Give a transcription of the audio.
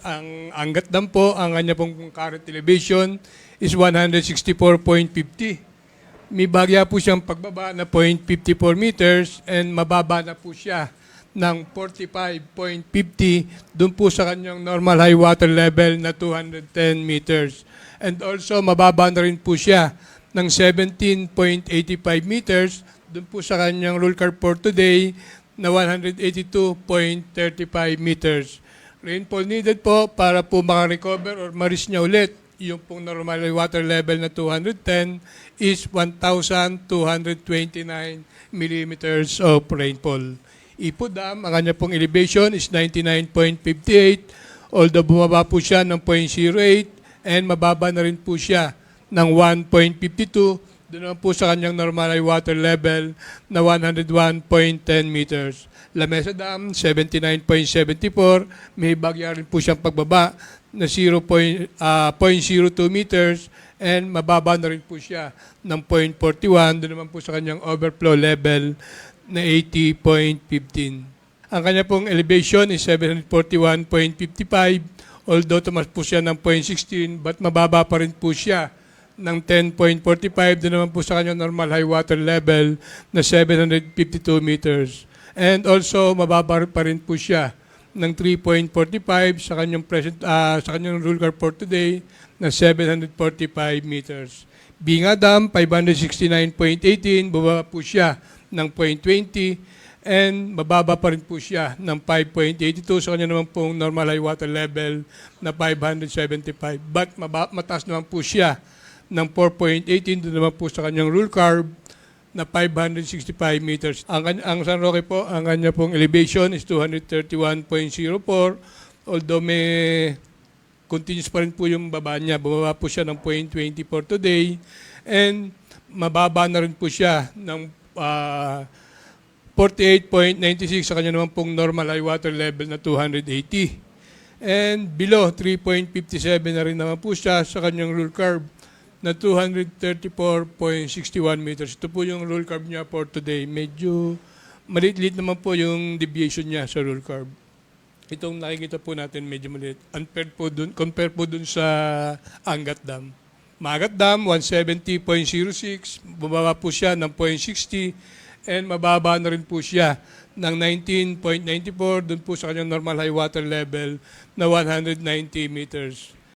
Ang Angat Dam po, ang kanya pong current elevation is 164.50. May bagya po siyang pagbaba na 0.54 meters and mababa na po siya ng 45.50 doon po sa kanyang normal high water level na 210 meters. And also mababa na rin po siya ng 17.85 meters doon po sa kanyang rule curve for today na 182.35 meters. Rainfall needed po para po makarecover or ma-reach niya ulit yung pong normal water level na 210 is 1,229 millimeters of rainfall. Ipo Dam, ang kanya pong elevation is 99.58, although bumaba po siya ng 0.08 and mababa na rin po siya ng 1.52, doon naman po sa kanyang normal water level na 101.10 meters. La Mesa Dam, 79.74, may bagya rin po siyang pagbaba na 0.02 meters and mababa na rin po siya ng 0.41, doon naman po sa kanyang overflow level na 80.15. Ang kanya pong elevation is 741.55, although tumas po siya ng 0.16 but mababa pa rin po siya ng 10.45, doon naman po sa kanyang normal high water level na 752 meters. And also mababa pa rin po siya ng 3.45 sa kanyang sa kanyang rule curve for today na 745 meters. Binga Dam, 569.18, bumaba po siya ng 0.20 and mababa pa rin po siya ng 5.82 sa kanya naman pong normal high water level na 575. But mataas naman po siya ng 4.18 doon naman po sa kanyang rule curve na 565 meters. Ang San Roque po, ang kanya pong elevation is 231.04, although may continuous pa rin po yung baba niya. Bumaba po siya ng 0.24 today and mababa na rin po siya ng 48.96 sa kanya naman pong normal high water level na 280. And below 3.57 na rin naman po siya sa kanyang rule curve na 234.61 meters. Ito po yung rule curve niya for today. Medyo maliit-liit naman po yung deviation niya sa rule curve. Itong nakikita po natin medyo maliit. Compare po dun sa Angat Dam. Magat Dam, 170.06. Bumaba po siya ng 0.60 and mababa na rin po siya ng 19.94 dun po sa kanyang normal high water level na 190 meters.